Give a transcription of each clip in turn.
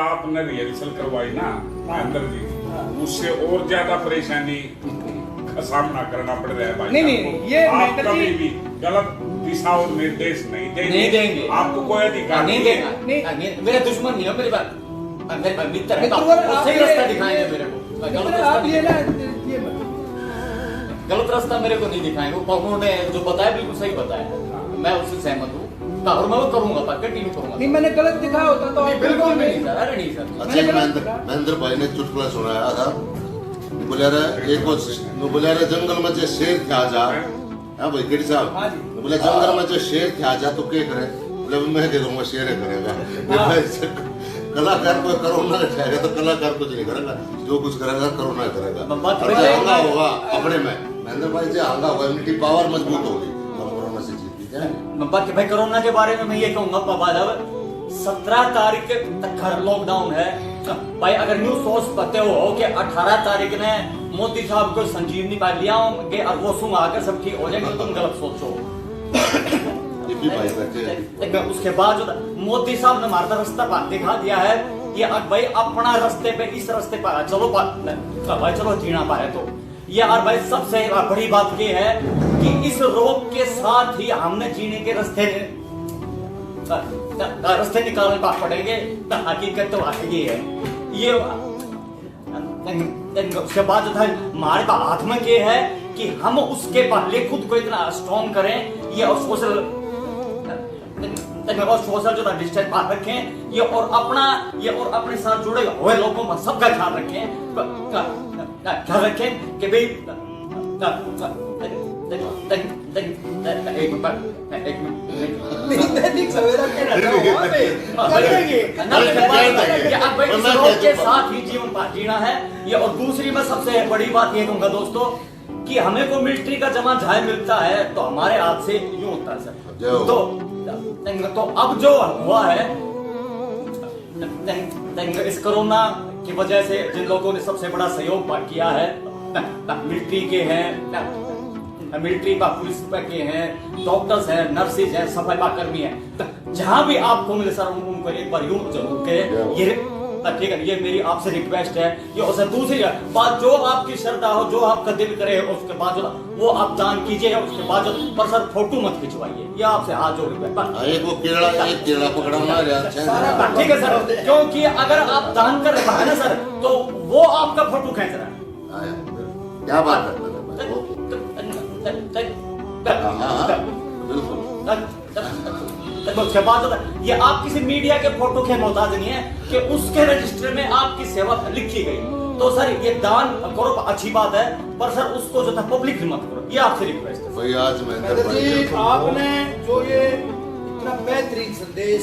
आपने रिहर्सल करवाई ना महेंद्र जी, उससे और ज्यादा परेशानी का सामना करना पड़ रहा है भाई। नहीं, ये आप महेंद्र कभी जी भी गलत दिशा और निर्देश नहीं नहीं देंगे। आपको कोई अधिकार नहीं है। देगा। नहीं, मेरे दुश्मन नहीं हो मेरी बात, मेरे मित्र है, मित्र, तो आप सही ये- रास्ता दिखाएंगे मेरे को। गलत रास्ता आप ये नहीं, ना ये मत- गलत रास्ता मेरे को नहीं दिखाएंगे। उन्होंने जो बताया बिल्कुल सही बताया, मैं उससे सहमत हूँ और मैं वो करूंगा, कंटिन्यू करूंगा। नहीं, मैंने गलत दिखाया होता तो नहीं, आप बिल्कुल भी नहीं सर, अरे नहीं सर। अच्छा महेंद्र भाई ने चुटकुला सुनाया था, बोला रहा एक बोला रहा जंगल में जो शेर थे आजा, हाँ भाई गिर साहब, हाँ जी। बोला जंगल में जो शेर थे आजा तो क्या करे, बोले मैं दे दूंगा शेर करेगा। कलाकार को कोरोना उठाएगा तो कलाकार कुछ नहीं करेगा, जो कुछ करेगा कोरोना करेगा। हंगा होगा अपने में, महेंद्र भाई जो हंगा होगा इम्यूनिटी पावर मजबूत होगी, हम कोरोना से जीत जाए। बाकी भाई कोरोना के बारे में मैं ये कहूंगा, 17 तारीख तक लॉकडाउन है भाई। अगर न्यूज सोर्स पते हो कि 18 तारीख ने मोदी साहब को संजीवनी पा लिया होंगे और वो सुन आकर सब ठीक हो जाएंगे, तुम गलत सोचो। ये भी भाई बैठे उसके बाद जो मोदी साहब ने हमारा रास्ता दिखा दिया है कि अब भाई अपना रास्ते पे इस रास्ते पर चलो भाई, चलो जीना पाए तो ये। और भाई सबसे बड़ी बात ये है कि इस रोग के साथ ही हमने जीने के रास्ते निकालने पा पड़ेंगे। हकीकत तो ये है। ये उसके बाद जो था हमारे पास हाथ में ये है कि हम उसके पहले खुद को इतना स्ट्रॉन्ग करें, ये और सोशल जो था डिस्टेंस बात रखें, ये और अपने साथ जुड़े हुए लोगों का सबका ख्याल रखें कि भाई दैनिक सवेरा के रहता हूँ वहाँ पे। के साथ ही जीवन जीना है ये। और दूसरी मैं सबसे बड़ी बात ये कहूंगा दोस्तों कि हमें को मिलिट्री का जमा झाय मिलता है तो हमारे हाथ से यूं होता है सर। तो अब जो हुआ है इस कोरोना की वजह से जिन लोगों ने सबसे बड़ा सहयोग किया है, मिलिट्री के हैं, मिलिट्री का पुलिस के हैं, डॉक्टर्स हैं, नर्सेज हैं, सफाई कर्मी हैं, जहां भी आपको मिले सर उनको एक बार यूं जरूर करें। ये ठीक है, ये मेरी आपसे रिक्वेस्ट है। ये और सर दूसरी बात, जो आपकी श्रद्धा हो, जो आपका दिल करे, उसके बाद जो वो आप दान कीजिए। उसके बाद जो पर सर फोटो मत खिंचवाइए, ये आपसे हाथ जोड़ एक वो केला पकड़ना ठीक है सर, क्योंकि अगर आप दान कर रहे हैं ना सर तो वो आपका फोटो खींच रहा है। क्या बात है उसके बाद ये आप किसी मीडिया के फोटो के मोहताज नहीं है कि उसके रजिस्टर में आपकी सेवा लिखी गई। तो सर ये दान करो, अच्छी बात है, पर सर उसको जो था पब्लिक मत करो, ये आपसे रिक्वेस्ट है भाई। आज महेंद्र जी आपने जो ये इतना बेहतरीन संदेश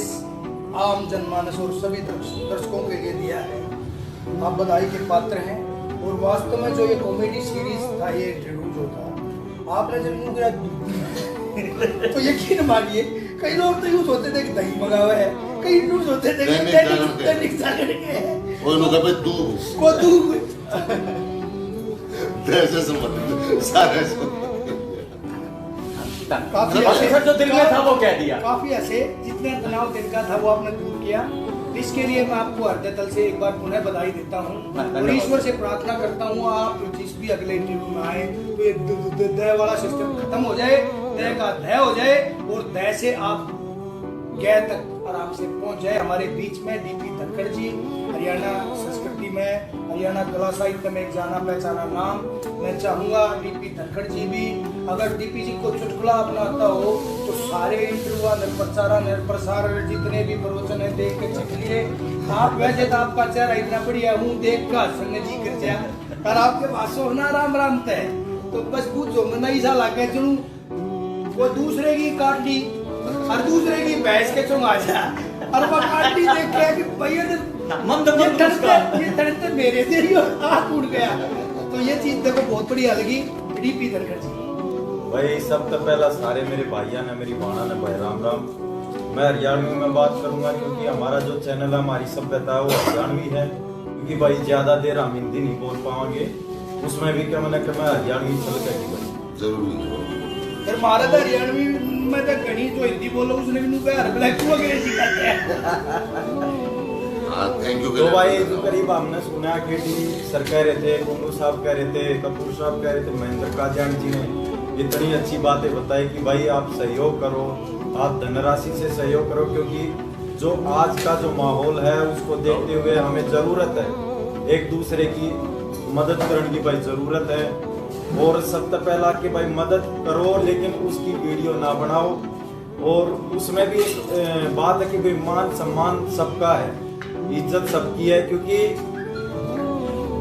आम जनमानस और सभी दर्शकों के लिए दिया है, आप बधाई के पात्र हैं। और वास्तव में जो ये कॉमेडी सीरीज था, ये इंटरव्यू जो था, आपने जब यूं किया तो यकीन मानिए कई लोग तो यूं सोचते थे कि दही मंगा हुआ है, कई यूं सोचते थे कि दैनिक जागरण के है, कोई लोग भाई तू को तू ऐसे समझ सारे काफी सर जो दिल में था वो कह दिया। काफी ऐसे जितना तनाव दिल का था वो आपने दूर किया। इसके लिए मैं आपको हृदय तल से एक बार पुनः बधाई देता हूँ और ईश्वर से प्रार्थना करता हूँ आप जिस भी अगले इंटरव्यू में आए तो ये दया वाला सिस्टम खत्म हो जाए, दया का दया हो जाए और दया से आप गया तक आराम से पहुंच जाए। हमारे बीच में डीपी धक्कड़ जी, हरियाणा संस्कृति में, हरियाणा कला साहित्य में एक जाना पहचाना नाम। मैं चाहूंगा डीपी धक्कड़ जी भी, अगर डीपी जी को चुटकुला अपनाता हो तो सारे इंटरव्यू निरप्रसार जितने भी प्रवचन है देख के चख लिए। आप वैसे तो आपका चेहरा इतना बढ़िया हूँ देख का संग जी कर जाए और आपके पास सोना राम राम है तो बस पूछो मैं नहीं सा लागे चुनू वो दूसरे की काट ली और दूसरे की भैंस के चुंग आ जा और वो काटी देख के कि भैया ये तड़ते मेरे से ही हाथ उड़ गया। तो ये चीज देखो बहुत बढ़िया लगी डीपी धनखड़ जी। भाई सब तो पहला सारे मेरे भाइया ने, मेरी बाणा ने, भाई राम राम। मैं हरियाणवी में बात करूंगा क्योंकि हमारा जो चैनल है, हमारी सभ्यता है वो हरियाणवी है। क्योंकि भाई ज्यादा देर हम हिंदी नहीं बोल पाएंगे, उसमें भी क्या मैंने मैं हरियाणवी चल के जरूरी फिर महाराज हरियाणवी में तो गणित जो हिंदी बोलो उसने भी नुका हर ब्लैक को अंग्रेजी करते हैं। थैंक यू तो भाई जो करीब हमने सुना कि सर कह रहे थे, कुंडू साहब कह रहे थे, कपूर साहब कह रहे थे, महेंद्र काजान जी ने इतनी अच्छी बातें बताई कि भाई आप सहयोग करो, आप धनराशि से सहयोग करो, क्योंकि जो आज का जो माहौल है उसको देखते हुए हमें ज़रूरत है एक दूसरे की मदद करने की भाई ज़रूरत है। और सबसे पहला कि भाई मदद करो लेकिन उसकी वीडियो ना बनाओ, और उसमें भी एक बात है कि भाई मान सम्मान सबका है, इज्जत सबकी है, क्योंकि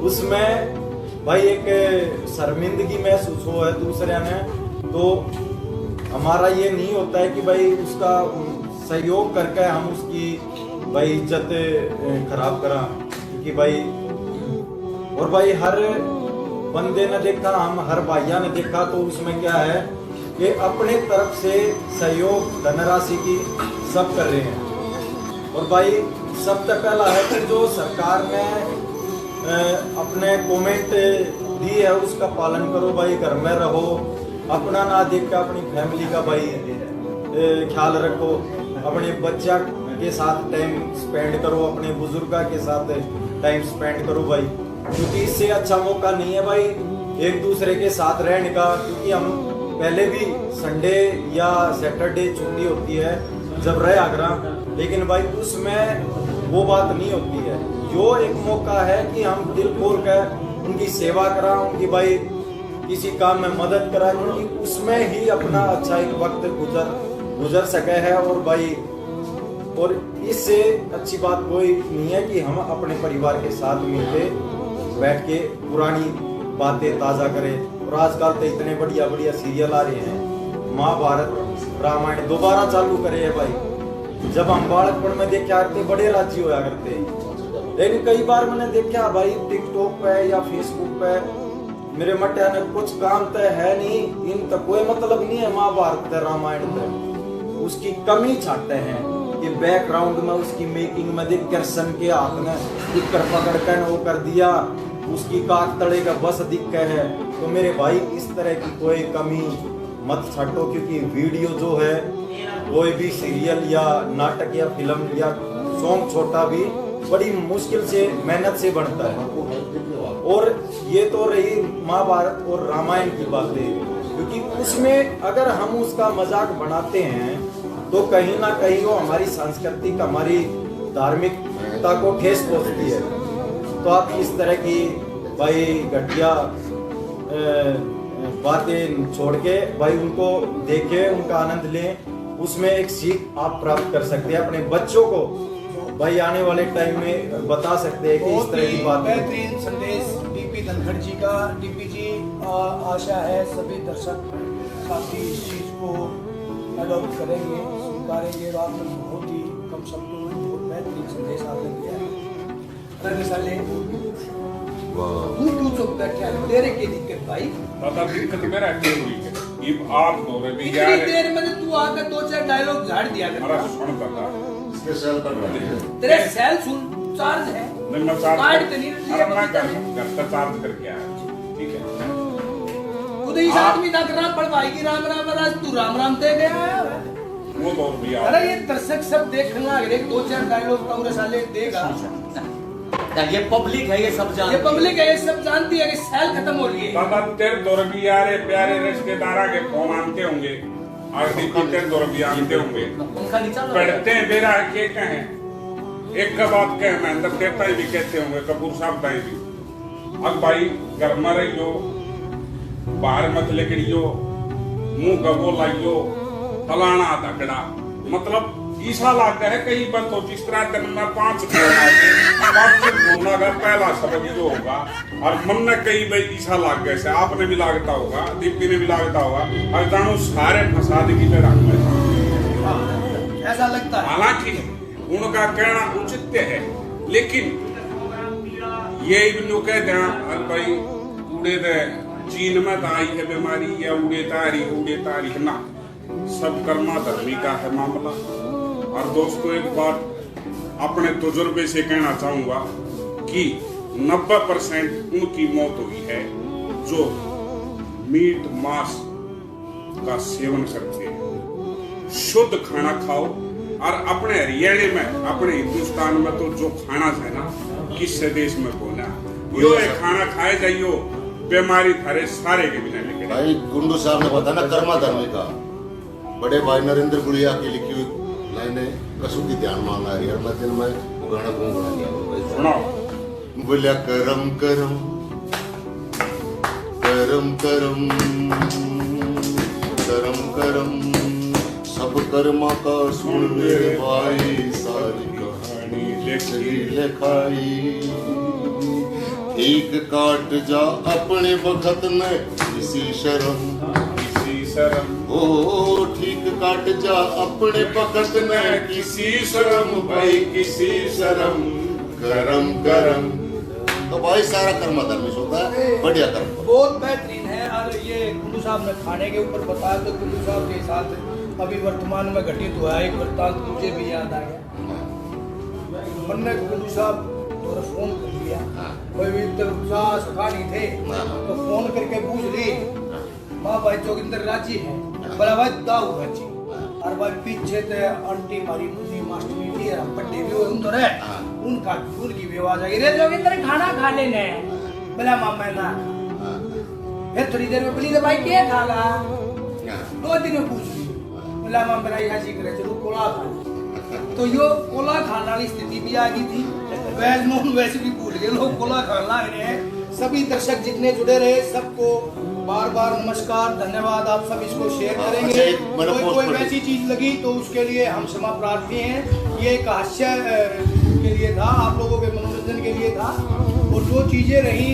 उसमें भाई एक शर्मिंदगी महसूस हो है दूसरे ने, तो हमारा ये नहीं होता है कि भाई उसका सहयोग करके हम उसकी भाई इज्जत खराब करा, क्योंकि भाई और भाई हर बंदे ने देखा, हम हर भाइया ने देखा, तो उसमें क्या है कि अपने तरफ से सहयोग धनराशि की सब कर रहे हैं। और भाई सबसे पहला है कि जो सरकार ने अपने कमेंट दी है उसका पालन करो भाई, घर में रहो, अपना ना देख के अपनी फैमिली का भाई ख्याल रखो, अपने बच्चा के साथ टाइम स्पेंड करो, अपने बुजुर्गा के साथ टाइम स्पेंड करो भाई, क्योंकि इससे अच्छा मौका नहीं है भाई एक दूसरे के साथ रहने का। क्योंकि हम पहले भी संडे या सैटरडे छुट्टी होती है जब रहे आगरा, लेकिन भाई उसमें वो बात नहीं होती है। जो एक मौका है कि हम दिल खोल कर उनकी सेवा करा, उनकी भाई किसी काम में मदद करा, क्योंकि उसमें ही अपना अच्छा एक वक्त गुजर सके है। और भाई और इससे अच्छी बात कोई नहीं है कि हम अपने परिवार के साथ मिलके बैठ के पुरानी बातें ताज़ा करें। और आजकल तो इतने बढ़िया बढ़िया सीरियल आ रहे हैं, महाभारत रामायण दोबारा चालू करे है भाई। जब हम बालकपन में देखा करते बड़े राजी होया करते, लेकिन कई बार मैंने देखा भाई टिकटॉक पे या फेसबुक पे मेरे मटिया ने कुछ काम तो है नहीं, इन तक कोई मतलब नहीं है महाभारत रामायण पे, उसकी कमी छाटते हैं कि बैकग्राउंड में उसकी मेकिंग में देख कृष्ण के हाथ में दिक्कर पकड़ कर वो कर दिया, उसकी काक तड़े का बस दिक्क है। तो मेरे भाई इस तरह की कोई कमी मत छाटो, क्योंकि वीडियो जो है कोई भी सीरियल या नाटक या फिल्म या सॉन्ग छोटा भी बड़ी मुश्किल से मेहनत से बनता है। और ये तो रही महाभारत और रामायण की बातें, क्योंकि उसमें अगर हम उसका मजाक बनाते हैं तो कहीं ना कहीं वो हमारी सांस्कृतिक हमारी धार्मिकता को ठेस पहुंचती है। तो आप इस तरह की भाई घटिया बातें छोड़ के भाई उनको देखें, उनका आनंद लें, उसमें एक सीख आप प्राप्त कर सकते हैं। अपने बच्चों को भाई आने वाले टाइम में बता सकते हैं कि इस तरह की बात बेहतरीन संदेश डीपी धनखड़ जी का। डीपी जी आशा है सभी दर्शक साथी इस चीज को अडॉप्ट करेंगे, स्वीकारेंगे। और आपने बहुत ही कम शब्दों में बहुत बेहतरीन संदेश आपने दिया है। साले तू क्यों चुप बैठा है? तेरे की दिक्कत भाई? दादा दिक्कत मेरा क्या हुई है? ये आप बोल रहे थे यार, इतनी देर में तू आकर 2-4 डायलॉग झाड़ दिया मेरा करता। सुन दादा, स्पेशल कर रहे हैं। तेरे सेल सुन चार्ज है, नहीं मैं चार्ज कार्ड तो नहीं लिया अरे मैं पता है। घर का चार्ज करके आया, ठीक है। खुद ही आदमी ना करना पड़वाएगी राम राम राज, तू राम राम दे गया है। वो तो भी अरे ये दर्शक सब देखना, एक 2-4 डायलॉग का साले देगा। ये पब्लिक है, ये सब ये जानती पब्लिक है, ये सब जानती है कि सेल खत्म हो रही है। दादा तेरे दौर भी यारे प्यारे रिश्तेदारा के फोन आते होंगे, आदमी की तेरे दौर भी आते होंगे, उनका नीचा पढ़ते हैं बेरा के कहें एक का बात कहे मैं अंदर देता ही भी कहते होंगे, कपूर साहब ताई भी अब भाई घर में रहियो, बाहर मत लेकड़ियो, मुंह का वो लाइयो, फलाना धकड़ा, मतलब ईसा लाता है कई बार। तो जिस तरह दिन में 5 बोलना का पहला शब्द जो होगा, और मन में कई बार ईसा लाग गए से आपने भी लागता होगा, दीप्ति ने भी लागता होगा, और जानू सारे फसाद की तरह ऐसा लगता है। हालांकि उनका कहना उचित है, लेकिन ये भी कह देना भाई उड़े दे चीन में तो आई है बीमारी या उड़े तारीख ना, सब कर्मा धर्मी का है मामला। और दोस्तों एक बात अपने तजुर्बे से कहना चाहूंगा कि 90% उनकी मौत हुई है जो मीट मांस का सेवन करते हैं। शुद्ध खाना खाओ, और अपने हरियाणा में, अपने हिंदुस्तान में तो जो खाना है ना, किस देश में बोला यो ये खाना खाए जाइयो, बीमारी थारे सारे के बिना लेके। भाई गुंडू साहब ने बताया ना कर्मा धर्मी का, बड़े भाई नरेंद्र गुड़िया की लिखी हुई लाइने कसौटी ध्यान मांगा है यार। मैं दिन में गाना गुनगुना सुनो, बोलिया करम करम करम करम करम करम सब कर्मा का सुन मेरे भाई, सारी कहानी लिखाई। ठीक काट जा अपने वक्त में किसी शर्म, किसी शर्म, ओ ठीक काट जा अपने वक्त में किसी शर्म भाई, किसी शर्म। करम करम तो भाई सारा कर्म धर्मी होता है, बढ़िया कर्म। बहुत बेहतरीन है। और ये गुंडू साहब ने खाने के ऊपर बताया, तो गुंडू साहब के साथ अभी वर्तमान में घटित हुआ एक वृत्तांत मुझे भी याद आ गया। मैंने गुंडू साहब और फोन कर लिया, कोई भी सखा नहीं थे, तो फोन करके पूछ ली, माँ भाई जोगिंदर राजी है, बोला भाई दाऊ राजी। और भाई पीछे थे आंटी मारी मुझे मास्टरी थी, बड्डे भी हुए तो रहे, उनकी भी आवाज आ गई, रे जोगिंदर खाना खा लेने। बोला मामा ना, फिर थोड़ी देर में बोली भाई क्या खागा, 2 दिन में पूछ ली, बोला मामा मेरा यहाँ करे चलो कोला खा। तो यो कोला खाने वाली स्थिति भी आ गई थी, वेज नॉन वेज भी भूल गए लोग, कोला खाना रहे हैं। सभी दर्शक जितने जुड़े रहे सबको बार बार नमस्कार, धन्यवाद। आप सब इसको शेयर करेंगे, कोई वैसी चीज लगी तो उसके लिए हम क्षमा प्रार्थी हैं। ये एक हास्य के लिए था, आप लोगों के मनोरंजन के लिए था, और जो चीजें रही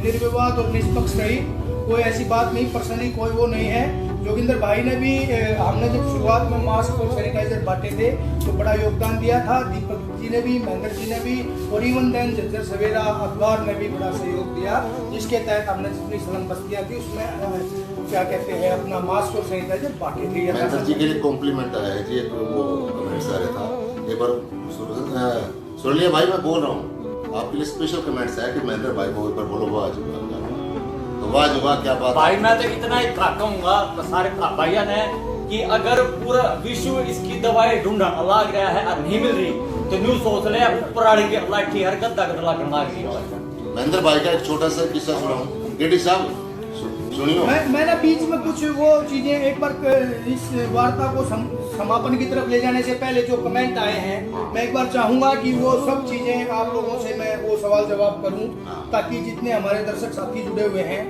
निर्विवाद और निष्पक्ष रही, कोई ऐसी बात नहीं, पर्सनली कोई वो नहीं है। जोगिंदर भाई ने भी, हमने जब शुरुआत में मास्क और सैनिटाइजर बांटे थे तो बड़ा योगदान दिया था, दीपक जी ने भी, महेंद्र जी ने भी, और इवन देन जज्जर सवेरा अखबार ने भी बड़ा सहयोग दिया, जिसके तहत हमने जितनी सलन बस्तियाँ थी उसमें क्या कहते हैं अपना मास्क और सैनिटाइजर बांटे थे। महेंद्र जी के लिए कॉम्प्लीमेंट आया है जी, एक वो कमेंट्स आ रहा था एक बार। सुन लिया भाई, मैं बोल रहा हूँ आपके लिए स्पेशल कमेंट्स है कि महेंद्र भाई को एक बार बोलो वाह जी, तो वाह जी वाह, क्या बात भाई। मैं तो इतना ही कहूंगा सारे भाइयों ने कि अगर पूरा विश्व इसकी दवाई ढूंढने लग रहा है और नहीं मिल रही, तो न्यू सोच ले पुरानी की लाठी हरकत तक लग रही है। महेंद्र भाई का एक छोटा सा किस्सा सुनाऊं, गेडी साहब सुनियो। मैंने बीच में कुछ वो चीजें एक बार इस वार्ता को समापन की तरफ ले जाने से पहले जो कमेंट आए हैं, मैं एक बार चाहूंगा कि वो सब चीजें आप लोगों से मैं वो सवाल जवाब करूं, ताकि जितने हमारे दर्शक साथी जुड़े हुए हैं।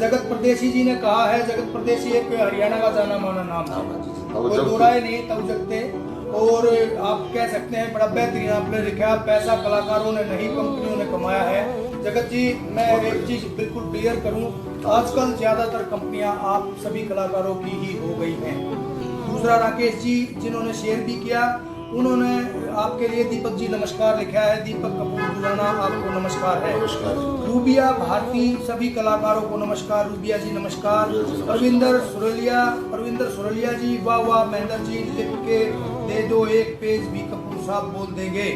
जगत परदेसी जी ने कहा है, जगत परदेसी एक हरियाणा का जाना माना नाम था, वो दोहराए नहीं तब जगते, और आप कह सकते हैं बड़ा बेहतरीन आपने लिखा, पैसा कलाकारों ने नहीं कंपनियों ने कमाया है। जगत जी, मैं एक चीज बिल्कुल क्लियर करूं, आजकल ज्यादातर कंपनियां आप सभी कलाकारों की ही हो गई हैं। दूसरा, राकेश जी जिन्होंने शेयर भी किया, उन्होंने आपके लिए दीपक जी नमस्कार लिखा है, दीपक कपूर गुलाना आपको नमस्कार है। रूबिया भारती, सभी कलाकारों को नमस्कार, रूबिया जी नमस्कार। परविंदर सुरलिया जी, वाह वाह महेंद्र जी, लिख के दे दो एक पेज भी कपूर साहब बोल देंगे।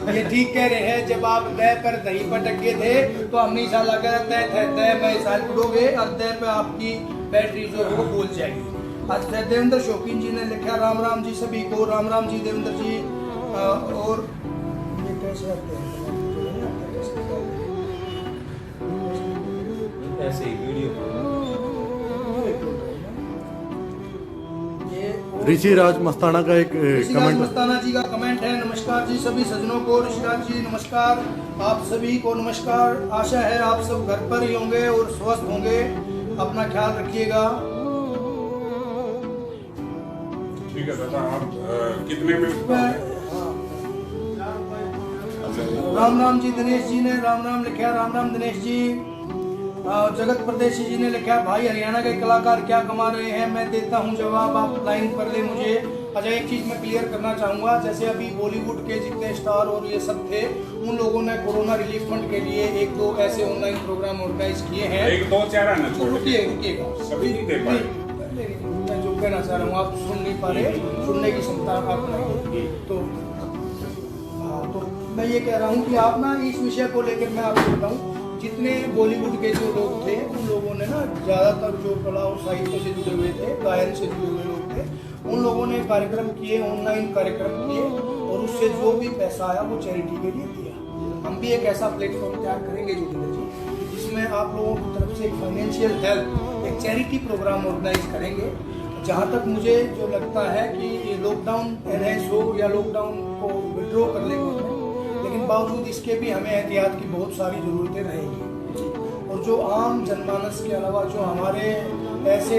ये ठीक कह रहे हैं, जब आप तय पर दही पटक के थे तो हमने ऐसा लगा तय में साल पढ़ोगे और तय पे आपकी बैटरी जो है वो बोल जाएगी। आज देवेंद्र शौकीन जी ने लिखा, राम राम जी सभी को, राम राम जी देवेंद्र जी। और ये कैसे आते हैं ऐसे ही वीडियो ऋषिराज मस्ताना का एक कमेंट, मस्ताना जी का कमेंट है, नमस्कार जी सभी सज्जनों को। ऋषिराज जी नमस्कार, आप सभी को नमस्कार। आशा है आप सब घर पर ही होंगे और स्वस्थ होंगे, अपना ख्याल रखिएगा। ठीक है दादा, आप कितने में? राम राम जी दिनेश जी ने राम राम लिखा, राम राम दिनेश जी। जगत परदेसी जी ने लिखा, भाई हरियाणा के कलाकार क्या कमा रहे हैं, मैं देता हूं जवाब, आप लाइन कर ले मुझे। अच्छा, एक चीज मैं क्लियर करना चाहूंगा, जैसे अभी बॉलीवुड के जितने स्टार और ये सब थे, उन लोगों ने कोरोना रिलीफ फंड के लिए 1-2 ऐसे ऑनलाइन प्रोग्राम ऑर्गेनाइज किए हैं। 1-2 चेहरा ना छोड़, रुकिएगा, सभी नहीं दे पाए। मैं जो कहना चाह रहा हूँ आप सुन नहीं पा रहे, सुनने की क्षमता आप नहीं, तो तो मैं ये कह रहा हूँ कि आप ना इस विषय को लेकर मैं आपको बताऊँ, जितने बॉलीवुड के जो लोग थे उन लोगों ने ना ज़्यादातर जो कला और साहित्य से जुड़े हुए थे, गायन से जुड़े हुए लोग थे, उन लोगों ने कार्यक्रम किए, ऑनलाइन कार्यक्रम किए और उससे जो भी पैसा आया वो चैरिटी के लिए दिया। हम भी एक ऐसा प्लेटफॉर्म तैयार करेंगे जोगिंदर जी, जिसमें आप लोगों की तरफ से एक फाइनेंशियल हेल्प, एक चैरिटी प्रोग्राम ऑर्गेनाइज करेंगे। जहाँ तक मुझे जो लगता है कि ये लॉकडाउन एनहेंस हो या लॉकडाउन को विड्रॉ कर ले गवर्नमेंट, लेकिन बावजूद इसके भी हमें एहतियात की बहुत सारी ज़रूरतें रहेंगी। और जो आम जनमानस के अलावा जो हमारे ऐसे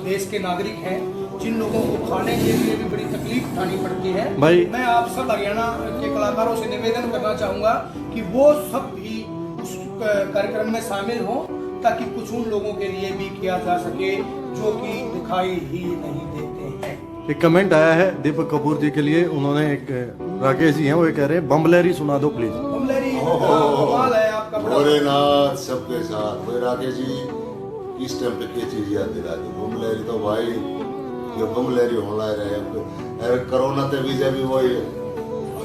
देश के नागरिक हैं जिन लोगों को खाने के लिए भी बड़ी तकलीफ उठानी पड़ती है, भाई मैं आप सब हरियाणा के कलाकारों से निवेदन करना चाहूँगा कि वो सब भी उस कार्यक्रम में शामिल हों, ताकि कुछ उन लोगों के लिए भी किया जा सके जो कि दिखाई ही नहीं देते हैं। एक कमेंट आया है दीपक कपूर जी के लिए, उन्होंने एक राकेश जी हैं वो ये कह रहे हैं बम्बलेरी सुना दो प्लीज। बम्बलेरी कमाल है आपका, बड़ा भोलेनाथ सबके साथ। भाई राकेश जी इस टाइम पे क्या चीज याद दिला दी? बम्बलेरी तो भाई ये बम्बलेरी होना रहे। अरे कोरोना ते विजय भी वही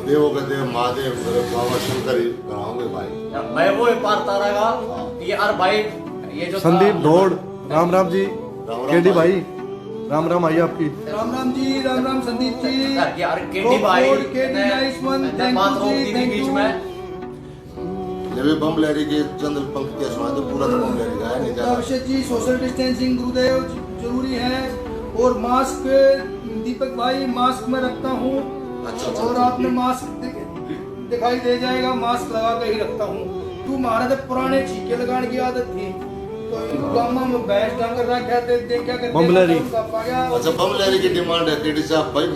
देवों के देव महादेव बाबा शंकर ही कराओगे भाई। मैं वो पार तारागा ये और भाई ये जो संदीप दौड़, राम राम जी, राम केडी भाई। भाई, राम राम आई आपकी। राम राम जी, राम राम संदीप जी। यार K D nice one, thank you जी, थैंक बीच यू। में जब बम्बलेरी के चंद्र पंख के सुना तो पूरा तो बम्बलेरी गाया नहीं जाता। अभिषेक जी, सोशल डिस्टेंसिंग गुरुदेव जरूरी है, और मास्क दीपक भाई मास्क में रखता हूँ। अच्छा, और आपने मास्क दिखाई दे जाएगा, मास्क लगा के ही रखता हूँ। तू महाराज पुराने चीके लगाने की आदत थी तो गामा में बैठ डांगर रखा थे, देखा करते बम्बलेरी। अच्छा बम्बलेरी की डिमांड है केडी साहब भाई।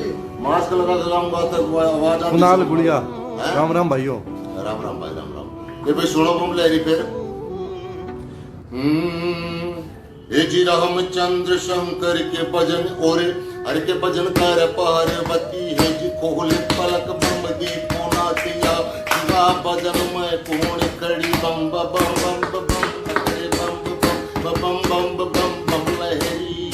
मास्क लगा के गाऊंगा तो आवाज आती। कुणाल गुड़िया, हैं? राम राम भाइयों। राम राम भाई, राम राम। ये भाई सुनो बम्बलेरी फिर। हे जी रामचंद्र शंकर के भजन और हर के भजन कर पार्वती। हे जी खोले पलक बम दीप नातिया शिवा भजन में कौन कड़ी बम बम बम बम बम बम बम बम बम लहरी।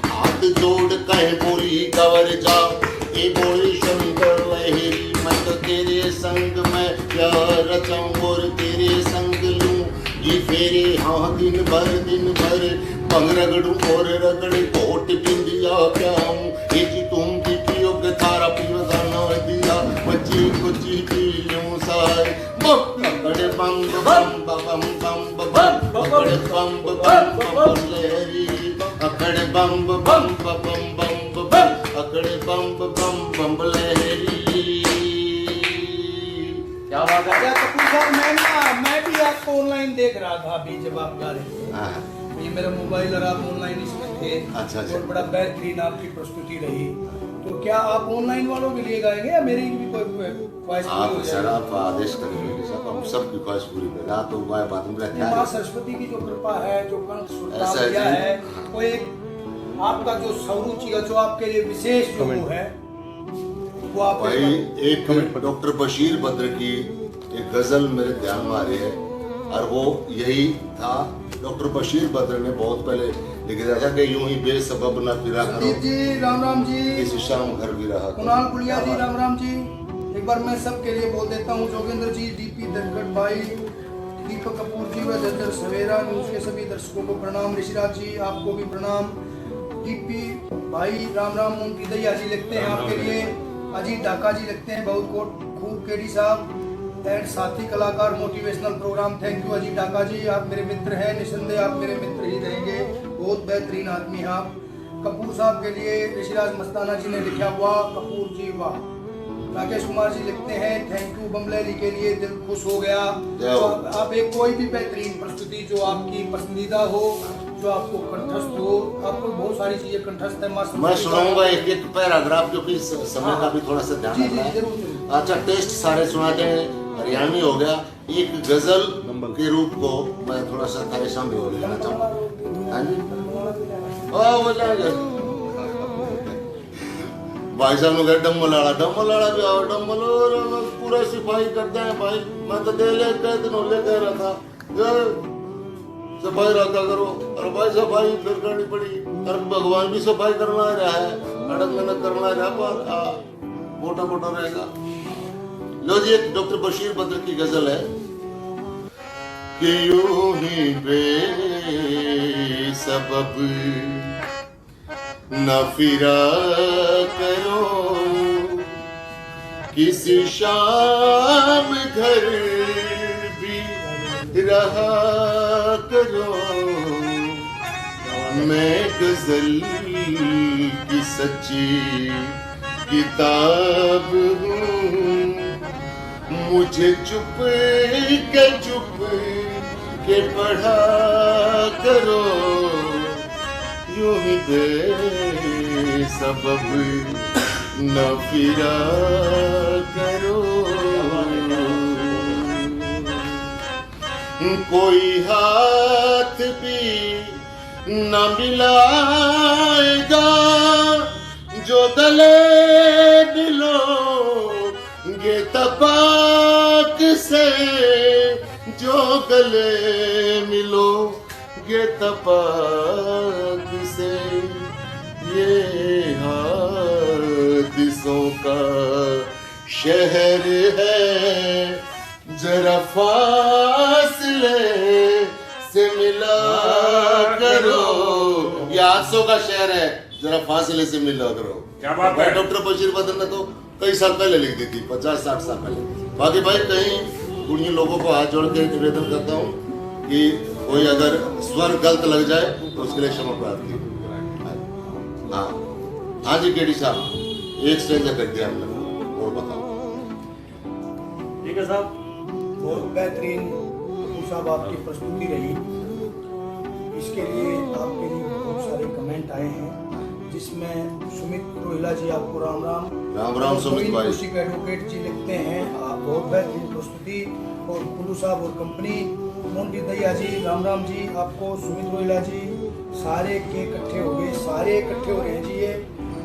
हाथ जोड़ कहे बोली गवर जा ए बोली शंकर लहरी। मैं तो तेरे संग में प्यार रचाऊं और तेरे संग लूं ये फेरे। हाँ दिन भर भंग रगड़ू और रगड़े कोट बिंदिया प्याऊं। ये जी तुम की पियो के थारा पीवदा न दिया बच्ची कुची पी लूं सारे। अकड़े बम बम बम बम बम अकड़े बम बम बम लहरी। अकड़े बम बम बम बम बम अकड़े बम बम बम लहरी। क्या बात है। क्या कपूर साहब, मैं भी आपको ऑनलाइन देख रहा था अभी जब आप गा रहे थे। हाँ। ये मेरा मोबाइल और आप ऑनलाइन इसमें थे। अच्छा। और बड़ा बेहतरीन आपकी प्रस्तुति रही। तो क्या आप ऑनलाइन वालों के लिए गाएंगे या मेरी भी कोई ख्वाहिश पूरी आप हो सर जाएगी? आप आदेश करेंगे सब, हम सबकी ख्वाहिश पूरी करें। आप तो गाय बात में क्या माँ है? सरस्वती की जो कृपा है, जो कंठ सुरता ऐसा दिया जी। है, वो एक आपका जो स्वरूचि का जो आपके लिए विशेष जो वो है वो आप भाई एक डॉक्टर बशीर बद्र की एक गजल मेरे ध्यान में आ रही है और वो यही था। डॉक्टर बशीर बद्र ने बहुत पहले लिख दिया था कि यूं ही बेसबब न फिरा करो संदीप जी, राम राम जी। इस शाम घर भी रहा करो। कुणाल गुड़िया जी, राम राम जी। एक बार मैं सबके लिए बोल देता हूँ। जोगिंदर जी, डीपी धनखड़ भाई, दीपक कपूर जी व जर्जर सवेरा न्यूज के सभी दर्शकों को प्रणाम। ऋषिराज जी आपको भी प्रणाम। डीपी भाई राम राम। मुंटी दया जी लिखते हैं आपके लिए। अजीत ढाका जी लिखते हैं बहुत खूब केडी साहब एंड साथी कलाकार motivational programme. Thank you Ajit Dhaka ji, आप मेरे मित्र हैं, निसंदेह आप मेरे मित्र ही रहेंगे। बहुत बेहतरीन आदमी हैं आप। कपूर साहब के लिए ऋषिराज मस्ताना जी ने लिखा हुआ कपूर जी वाह। राकेश कुमार जी लिखते हैं थैंक यू बम्बलेरी के लिए, दिल खुश हो गया। तो आप एक कोई भी बेहतरीन प्रस्तुति जो आपकी पसंदीदा हो, जो आपको कंठस्थ हो, आपको बहुत सारी चीजें कंठस्थ है। मैं सुनाऊंगा एक एक पैराग्राफ क्योंकि समय का भी थोड़ा सा ध्यान जी रखना जी है। जरूर जरूर। अच्छा टेस्ट सारे सुनाते हैं, हरियाणवी हो गया। एक गजल के रूप को मैं थोड़ा सा थारे सामने हो लेना चाहूँगा। हाँ जी भाई साहब ने डम्मल लाड़ा भी आओ डम्मल पूरा सिपाही करते हैं भाई। मैं तो दे ले कह दिन ले कह रहा था सफाई रखा करो। और भाई सफाई फिर करनी पड़ी। और भगवान भी सफाई करना रहा है, अड़क मेहनत करना रहा पर मोटा मोटा रहेगा। लो जी एक डॉक्टर बशीर बद्र की गजल है। कि यूं ही बेसबब न फिरा करो, किसी शाम घर भी रहा करो। मैं गजल की सच्ची किताब हूँ, मुझे चुप के पढ़ा करो, यूं ही बेसबब न फिरा करो। कोई हाथ भी न मिलाएगा जो गले मिलोगे तपाक से, जो गले मिलोगे तपाक से। ये हादिसों का शहर है, जरा फासले से मिला करो। ये हादसों का शहर है, जरा फासले से मिला करो। क्या बात है? डॉक्टर बशीर बदन ने तो कई साल पहले लिख दी थी, 50-60 साल पहले। बाकी भाई कहीं उन्हीं लोगों को हाथ जोड़ के निवेदन करता हूँ कि कोई अगर स्वर गलत लग जाए तो उसके लिए क्षमा प्रार्थी। हाँ जी केडी साहब, एक स्टेंजा कर दिया हमने, और बताओ। ठीक है साहब, बहुत बेहतरीन साहब आपकी प्रस्तुति रही। इसके लिए आपके लिए बहुत सारे कमेंट आए हैं, जिसमें सुमित रोहिला जी आपको राम राम। राम राम सुमित भाई। कौशिक एडवोकेट जी लिखते हैं आप बहुत बेहतरीन प्रस्तुति। और कुल्लू साहब और कंपनी मोन्टी दैया जी राम राम जी आपको। सुमित रोहिला जी सारे के इकट्ठे हो गए, सारे इकट्ठे हो रहे हैं जी ये।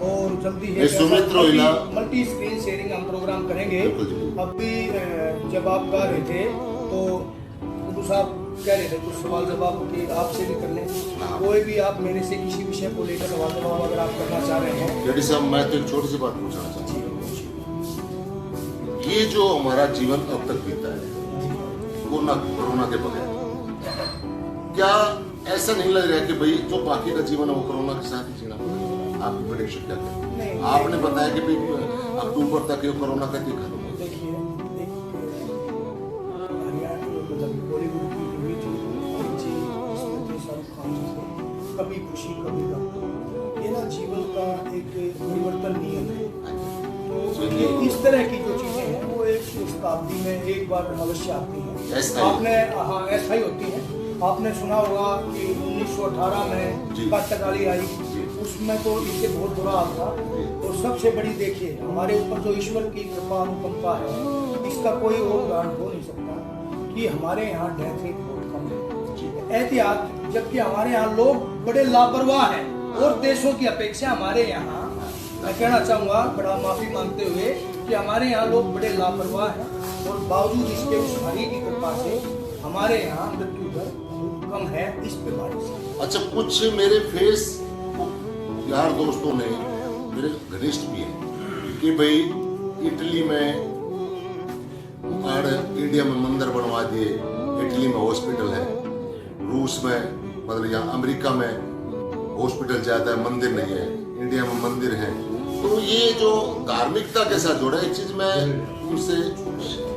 और जल्दी है Sumit Rohila multi screen sharing हम प्रोग्राम करेंगे। अभी जब आप गा रहे थे तो कुल्लू साहब कह रहे थे कुछ सवाल जवाब कि आपसे भी कर लें। कोई भी आप मेरे से किसी विषय को लेकर सवाल जवाब अगर आप करना चाह रहे हैं। केडी साहब मैं तो एक छोटी सी बात पूछना चाहता हूँ। ये जो हमारा जीवन अब तक बीता है कोरोना के बगैर, क्या ऐसा नहीं लग रहा है कि भाई जो बाकी का जीवन है वो कोरोना के साथ ही जीना पड़ेगा? आपकी प्रेडिक्शन क्या है? आपने बताया कि भाई अक्टूबर तक ये कोरोना का खत्म हो। देखिए बॉलीवुड की मूवी थी शाहरुख खान जी से, कभी खुशी कभी गम। ये ना जीवन का एक परिवर्तन नियम है। तो ये इस तरह की जो चीजें हैं वो एक शताब्दी में एक बार अवश्य आती हैं। आपने हाँ ऐसा ही होती है। आपने सुना होगा कि 1918 में काटकाली आई, उसमें तो इससे बहुत बुरा हाल था। और सबसे बड़ी देखिए हमारे ऊपर जो ईश्वर की कृपा अनुकंपा है, इसका कोई और उदाहरण हो नहीं सकता कि हमारे यहाँ डेथ रेट बहुत कम है, एहतियात। जबकि हमारे यहाँ लोग बड़े लापरवाह हैं और देशों की अपेक्षा हमारे यहाँ, मैं कहना चाहूँगा बड़ा माफी मांगते हुए कि हमारे यहाँ लोग बड़े लापरवाह हैं। और बावजूद इसके उस हरि की कृपा से हमारे यहाँ मृत्यु दर कम है इस बीमारी से। अच्छा, कुछ मेरे फेस यार दोस्तों ने, मेरे घनिष्ठ भी हैं, कि भाई इटली में और इंडिया में मंदिर बनवा दिए, इटली में हॉस्पिटल है, रूस में मतलब यहाँ अमेरिका में हॉस्पिटल ज्यादा है, मंदिर नहीं है, इंडिया में मंदिर है। तो ये जो धार्मिकता के साथ जोड़ा, एक चीज मैं उनसे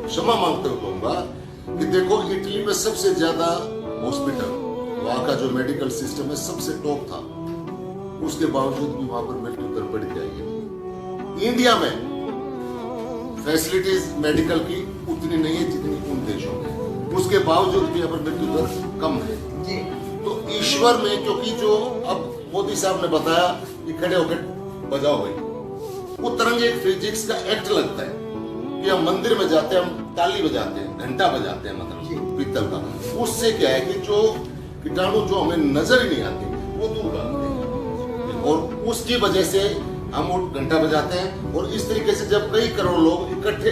क्षमा मांगते हुए कहूँगा कि देखो इटली में सबसे ज्यादा हॉस्पिटल, वहाँ का जो मेडिकल सिस्टम है सबसे टॉप था, उसके बावजूद भी वहाँ पर मृत्यु दर बढ़ जाएगी। इंडिया में फैसिलिटीज मेडिकल की उतनी नहीं है जितनी उन देशों में, उसके बावजूद भी यहाँ पर मृत्यु दर कम है। तो ईश्वर में, क्योंकि जो अब मोदी साहब ने बताया कि खड़े होकर बजाओ भाई, वो तरंग एक फिजिक्स का एक्ट लगता है कि हम मंदिर में जाते हैं, हम ताली बजाते हैं, घंटा बजाते हैं, मतलब पीतल का। उससे क्या है कि जो कीटाणु जो हमें नजर ही नहीं आती वो दूर भागते हैं, और उसकी वजह से हम वो घंटा बजाते हैं। और इस तरीके से जब कई करोड़ लोग इकट्ठे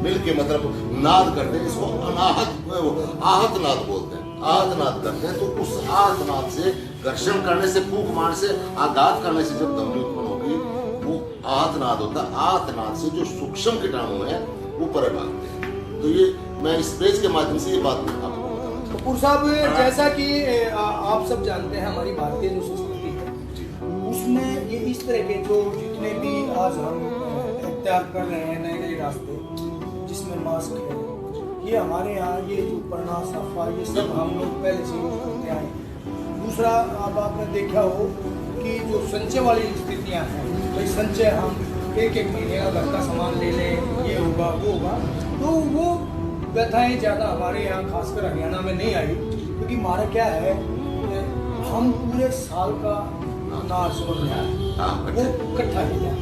मिलके मतलब नाद करते हैं, इसको आहत नाद बोलते हैं, आहत नाद करते हैं। तो उस आहत नाद से, घर्षण करने से, फूंक मारने से, आघात करने से जब ध्वनि उत्पन्न होगी वो आहत नाद होता है। आहत नाद से जो सूक्ष्म कीटाणु है वो परे भागते हैं। तो ये मैं इस पेज के माध्यम से ये बात आपको बताना कपूर साहब, जैसा कि आप सब जानते हैं, हमारी भारतीय जो संस्कृति है उसमें ये इस तरह के जो जितने भी आज हम इख्तियार कर रहे हैं नए नए रास्ते, जिसमें मास्क है, ये हमारे यहाँ ये जो पढ़ना सफा ये सब हम लोग पहले से यूज करते आए। दूसरा, अब आपने देखा हो कि जो संचय वाली स्थितियाँ हैं, भाई संचय हम एक महीने का घर का सामान ले लें, ये होगा वो होगा, तो वो व्यथाएं ज़्यादा हमारे यहाँ खासकर हरियाणा में नहीं आई, क्योंकि हमारा क्या है, हम पूरे साल का अनाज और वो इकट्ठा किया।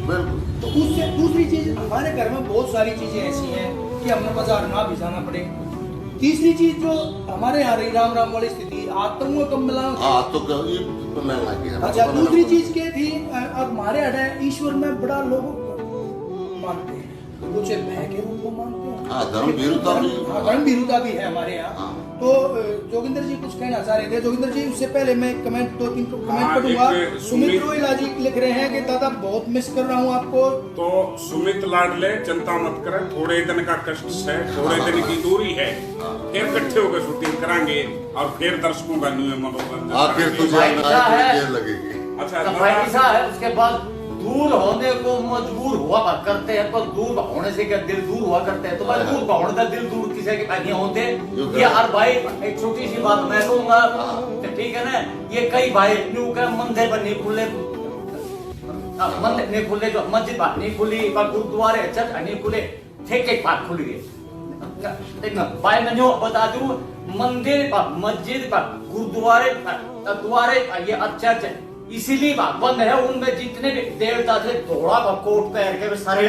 तो उससे दूसरी चीज़, हमारे घर में बहुत सारी चीज़ें ऐसी हैं कि हमें बाजार ना भी जाना पड़े। तीसरी चीज जो हमारे यहाँ रही राम राम वाली स्थिति, आतंकों कम मिला। अच्छा, दूसरी चीज क्या थी, अब हमारे यहाँ ईश्वर में बड़ा लोग मानते हैं, कुछ भय के रूप में मानते हैं, धर्म भीरुता भी है हमारे यहाँ। तो जोगिंदर जी कुछ कहना चाह रहे थे। जोगिंदर जी, उससे पहले मैं दो तीन कमेंट पढ़ूंगा। सुमित रोहिला जी लिख रहे हैं कि दादा बहुत मिस कर रहा हूँ आपको। तो सुमित लाडले, चिंता मत करें, थोड़े दिन का कष्ट है, थोड़े दिन की दूरी है, फिर इकट्ठे होकर शूटिंग कराएंगे और फिर दर्शकों का न्यू मनोरंजन लगेगी। अच्छा, है उसके बाद दूर होने को मजबूर हुआ करते हैं, तो दूर होने से क्या दिल दूर हुआ करते हैं, तो भाई दूर होने का दिल दूर किसी के नहीं होते। ये हर भाई, एक छोटी सी बात मैं कहूंगा, ठीक है ना, ये कई भाई न्यू का मंदिर पर नहीं खुले, मंदिर नहीं खुले, जो मस्जिद बात नहीं खुली, गुरुद्वारे चर्च नहीं खुले, ठेके बात खुल गए। भाई मैं जो बता दूं, मंदिर मस्जिद गुरुद्वारे द्वारे ये अच्छा इसीलिए बंद है। उनमें जितने भी देवता थे, थोड़ा कोट पहन के सारे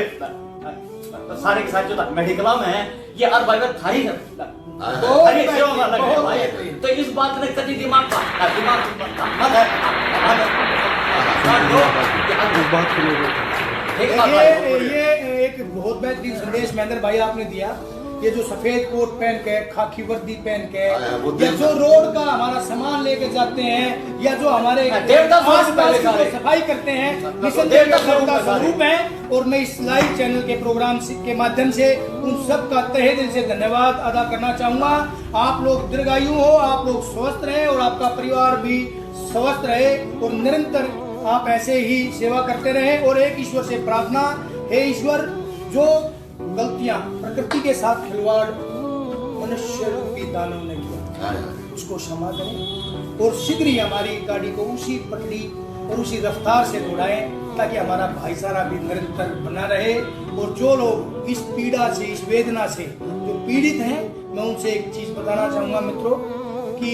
के साथ जो मेडिकल में है, ये हर भाई था ही तो इस बात ने कभी दिमाग ये एक बहुत बेहतरीन संदेश महेंद्र भाई आपने दिया। ये जो सफेद कोट पहन के, खाकी वर्दी पहन के, या जो रोड का हमारा सामान लेके जाते हैं, या जो हमारे आस-पास की सफाई करते हैं, देवता स्वरूप है। और मैं इस लाइव चैनल के प्रोग्राम के माध्यम से उन सब का तहे दिल से धन्यवाद अदा करना चाहूंगा। आप लोग दीर्घायु हो, आप लोग स्वस्थ रहे और आपका परिवार भी स्वस्थ रहे, और निरंतर आप ऐसे ही सेवा करते रहे। और एक ईश्वर से प्रार्थना, हे ईश्वर, जो गलतियां प्रकृति के साथ खिलवाड़ मनुष्य रूपी दानव ने किया, उसको क्षमा करें और शीघ्र ही हमारी गाड़ी को उसी पटरी और उसी रफ्तार से दौड़ाएं, ताकि हमारा भाईचारा भी निरंतर बना रहे। और जो लोग इस पीड़ा से, इस वेदना से जो पीड़ित हैं, मैं उनसे एक चीज बताना चाहूंगा मित्रों, कि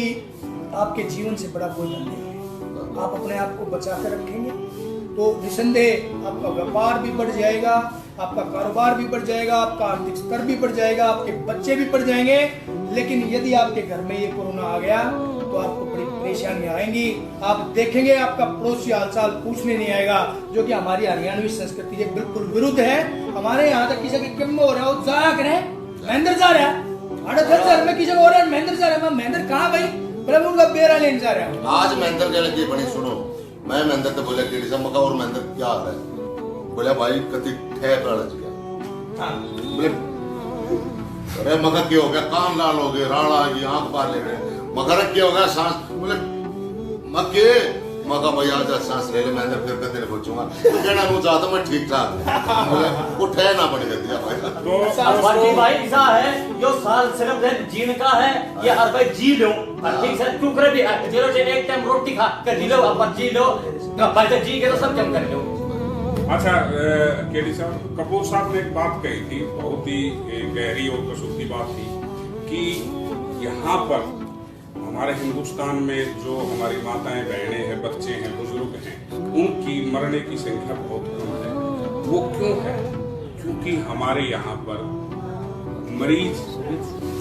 आपके जीवन से बड़ा कोई धन नहीं है। आप अपने आप को बचा कर रखेंगे तो निसंदेह आपका व्यापार भी बढ़ जाएगा, आपका कारोबार भी बढ़ जाएगा, आपका आर्थिक स्तर भी बढ़ जाएगा, आपके बच्चे भी बढ़ जाएंगे। लेकिन यदि आपके घर में ये कोरोना आ गया तो आपको बड़ी परेशानियां आएंगी। आप देखेंगे आपका पड़ोसी हालचाल पूछने नहीं आएगा, जो कि हमारी हरियाणवी संस्कृति के बिल्कुल विरुद्ध है। हमारे यहाँ तक किसी के किम हो रहा हो, जाया करें, महेंद्र जा रहा है, घर में किसी को हो रहा है, महेंद्र जा रहा है, महेंद्र कहाँ भाई, प्रभु का बेरा लेने जा रहा है। आज महेंद्र के लगे बड़ी सुनो, मैं महेंद्र तो बोला कि मका और महेंद्र क्या हाल है, बोला भाई कति ठहर गया, बोले अरे मका क्या हो गया, कान लाल हो गए, राड़ा आ गई, आंख बाहर ले गए, मगर क्या हो गया, सांस, बोले मके मका भाई आज सांस ले ले, महेंद्र फिर कति नहीं पहुंचूंगा, तो कहना मुझे आता मैं ठीक ठाक, बोले वो ठहर ना पड़ गया भाई। तो भाई ऐसा है, जो साल सिर्फ जीने का है, ये हर भाई जी लो, ठीक है, क्यों करे भी जीरो से एक टाइम रोटी खा कर जी लो, अब जी लो, भाई तो जी के तो सब जम कर लो। अच्छा, केडी साहब, कपूर साहब ने एक बात कही थी, बहुत ही गहरी और कसूती बात थी, कि यहाँ पर हमारे हिंदुस्तान में जो हमारी माताएं, बहनें हैं, बच्चे हैं, बुजुर्ग हैं, उनकी मरने की संख्या बहुत कम है। वो क्यों है? क्योंकि हमारे यहाँ पर मरीज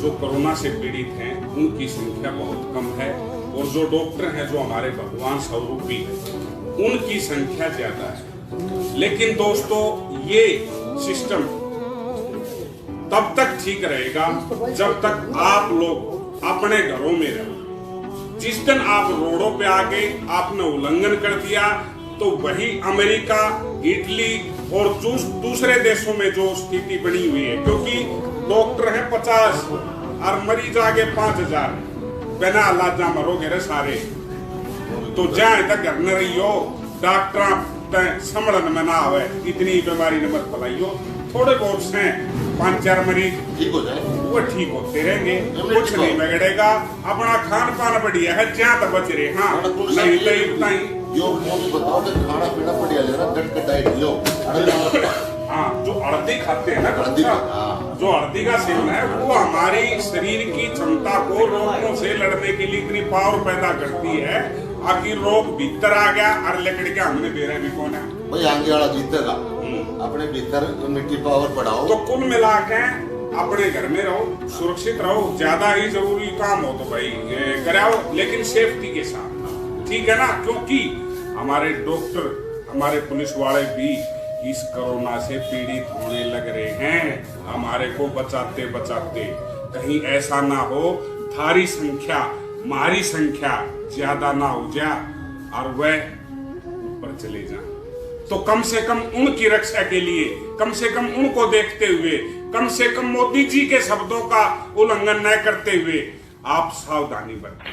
जो कोरोना से पीड़ित हैं, उनकी संख्या बहुत कम है, और जो डॉक्टर हैं, जो हमारे भगवान स्वरूपी हैं, उनकी संख्या ज्यादा है। लेकिन दोस्तों, ये सिस्टम तब तक ठीक रहेगा जब तक आप लोग अपने घरों में रहो। जिस दिन आप रोडों पे आके आपने उल्लंघन कर दिया, तो वही अमेरिका, इटली और दूसरे देशों में जो स्थिति बनी हुई है, क्योंकि डॉक्टर है 50 और मरीज आगे 5000, बिना इलाजा मरोगे रे सारे। तो जाए तक घर न रहियो, डॉक्टर संभलन में ना आवे, इतनी बीमारी ने मत फैलाइयो। थोड़े बहुत से 5-4 मरीज ठीक हो जाए, वो ठीक होते रहेंगे, कुछ नहीं बिगड़ेगा। अपना खान पान बढ़िया है, जहाँ तक बच रहे। हाँ नहीं तो ही बताई यो मुझे बताओ कि खाना पीना बढ़िया लेना, डट के डाइट लो। हाँ, जो हल्दी खाते हैं ना, हल्दी का, जो हल्दी का सेवन है वो हमारी शरीर की क्षमता को रोगों से लड़ने के लिए इतनी पावर पैदा करती है। आखिर रोग भीतर आ गया और लकड़ के हमने बेरे भी कौन है भाई, आगे वाला जीतेगा। अपने भीतर मिट्टी पावर बढ़ाओ। तो कुल मिला के अपने घर में रहो, सुरक्षित रहो। ज्यादा ही जरूरी काम हो तो भाई कराओ, लेकिन सेफ्टी के साथ, ठीक है ना। क्योंकि हमारे डॉक्टर, हमारे पुलिस वाले भी इस कोरोना से पीड़ित होने लग रहे हैं, हमारे को बचाते बचाते। कहीं ऐसा ना हो थारी संख्या, हमारी संख्या ज्यादा ना हो जा और वह ऊपर चले जाए। तो कम से कम उनकी रक्षा के लिए, कम से कम उनको देखते हुए, कम से कम मोदी जी के शब्दों का उल्लंघन न करते हुए आप सावधानी बरतें।